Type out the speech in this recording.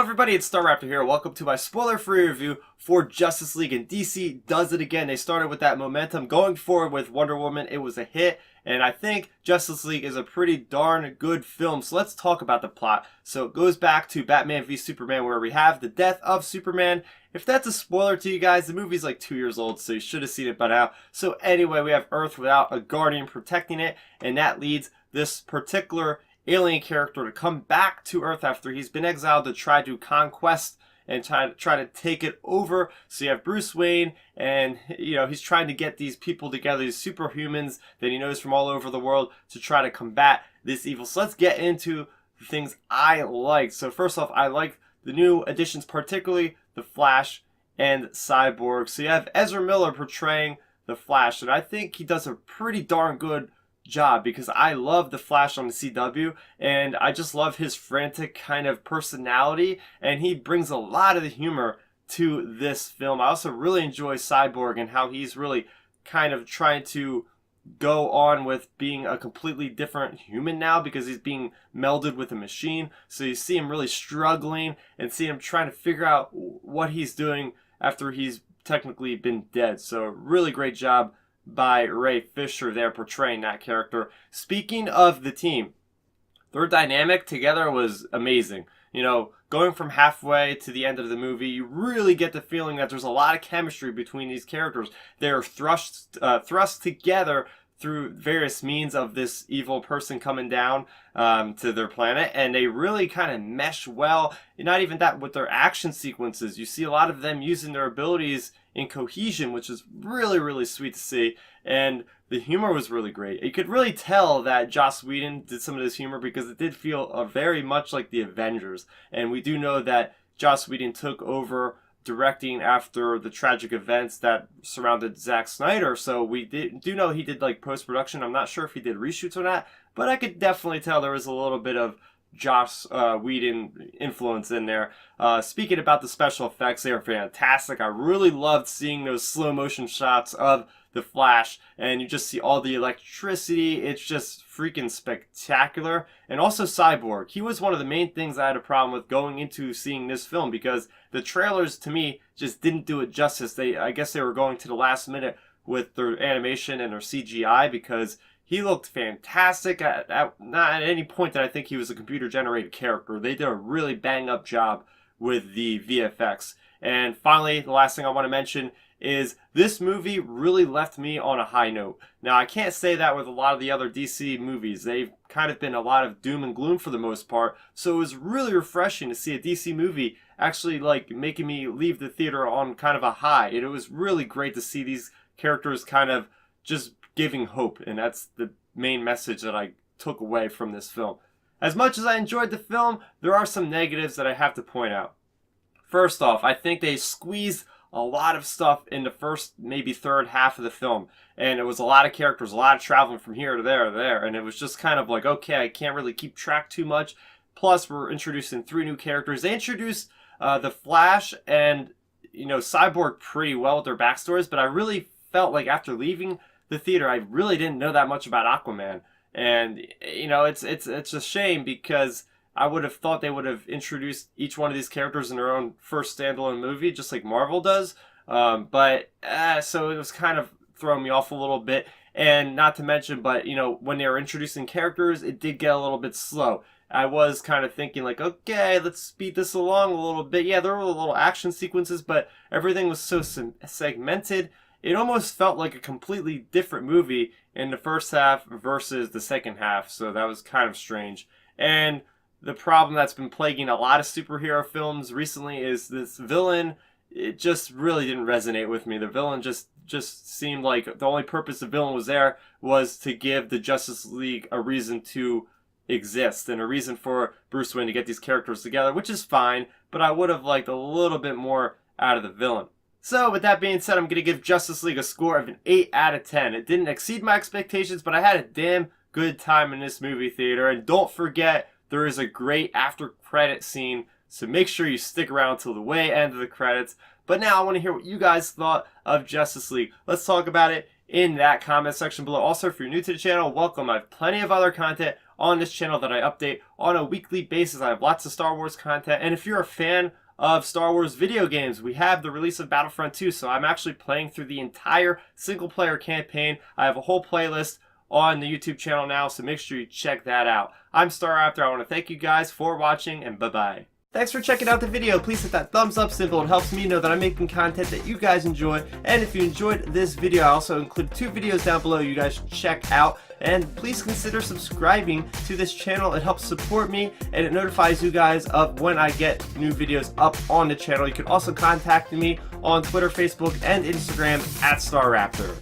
everybody, it's Star Raptor here. Welcome to my spoiler-free review for Justice League, and DC does it again. They started with that momentum going forward with Wonder Woman. It was a hit, and I think Justice League is a pretty darn good film. So let's talk about the plot. So it goes back to Batman v Superman, where we have the death of Superman. If that's a spoiler to you guys, the movie's like 2 years old, so you should have seen it by now. So anyway, we have Earth without a guardian protecting it, and that leads this particular alien character to come back to Earth after he's been exiled to try to conquest and try to take it over. So you have Bruce Wayne, and he's trying to get these people together, these superhumans that he knows from all over the world, to try to combat this evil. So let's get into the things I like. So first off, I like the new additions, particularly the Flash and Cyborg. So you have Ezra Miller portraying the Flash, and I think he does a pretty darn good job because I love the Flash on the CW, and I just love his frantic kind of personality, and he brings a lot of the humor to this film. I also really enjoy Cyborg and how he's really kind of trying to go on with being a completely different human now because he's being melded with a machine. So you see him really struggling and see him trying to figure out what he's doing after he's technically been dead. So really great job by Ray Fisher there portraying that character. Speaking of the team, their dynamic together was amazing. Going from halfway to the end of the movie, you really get the feeling that there's a lot of chemistry between these characters. They're thrust together through various means of this evil person coming down to their planet, and they really kind of mesh well. Not even that, with their action sequences, you see a lot of them using their abilities in cohesion, which is really, really sweet to see. And the humor was really great. You could really tell that Joss Whedon did some of this humor because it did feel very much like the Avengers. And we do know that Joss Whedon took over directing after the tragic events that surrounded Zack Snyder. So we do know he did like post-production. I'm not sure if he did reshoots or not, but I could definitely tell there was a little bit of Joss Whedon influence in there. Speaking about the special effects, they are fantastic. I really loved seeing those slow motion shots of the Flash, and you just see all the electricity. It's just freaking spectacular. And also Cyborg. He was one of the main things I had a problem with going into seeing this film because the trailers to me just didn't do it justice. I guess they were going to the last minute with their animation and their CGI because he looked fantastic. Not at any point that I think he was a computer-generated character. They did a really bang-up job with the VFX. And finally, the last thing I want to mention is this movie really left me on a high note. Now, I can't say that with a lot of the other DC movies. They've kind of been a lot of doom and gloom for the most part. So it was really refreshing to see a DC movie actually like making me leave the theater on kind of a high. And it was really great to see these characters kind of just giving hope, and that's the main message that I took away from this film. As much as I enjoyed the film, there are some negatives that I have to point out. First off, I think they squeezed a lot of stuff in the first, maybe third half of the film, and it was a lot of characters, a lot of traveling from here to there, and it was just kind of like, okay, I can't really keep track too much. Plus, we're introducing 3 new characters. They introduced the Flash and Cyborg pretty well with their backstories, but I really felt like after leaving the theater, I really didn't know that much about Aquaman, and it's a shame because I would have thought they would have introduced each one of these characters in their own first standalone movie, just like Marvel does. So it was kind of throwing me off a little bit, and not to mention, but when they were introducing characters, it did get a little bit slow. I was kind of thinking like, okay, let's speed this along a little bit. Yeah, there were little action sequences, but everything was so segmented. It almost felt like a completely different movie in the first half versus the second half, so that was kind of strange. And the problem that's been plaguing a lot of superhero films recently is this villain. It just really didn't resonate with me. The villain just seemed like the only purpose the villain was there was to give the Justice League a reason to exist and a reason for Bruce Wayne to get these characters together, which is fine, but I would have liked a little bit more out of the villain. So with that being said, I'm going to give Justice League a score of an 8 out of 10. It didn't exceed my expectations, but I had a damn good time in this movie theater. And don't forget, there is a great after credit scene, so make sure you stick around till the way end of the credits. But now I want to hear what you guys thought of Justice League. Let's talk about it in that comment section below. Also, if you're new to the channel, welcome. I have plenty of other content on this channel that I update on a weekly basis. I have lots of Star Wars content, and if you're a fan of Star Wars video games, we have the release of Battlefront 2, so I'm actually playing through the entire single-player campaign. I have a whole playlist on the YouTube channel now, so make sure you check that out. I'm Star Raptor. I want to thank you guys for watching, and bye-bye. Thanks for checking out the video. Please hit that thumbs up symbol. It helps me know that I'm making content that you guys enjoy. And if you enjoyed this video, I also include 2 videos down below you guys should check out. And please consider subscribing to this channel. It helps support me and it notifies you guys of when I get new videos up on the channel. You can also contact me on Twitter, Facebook, and Instagram at StarRaptor.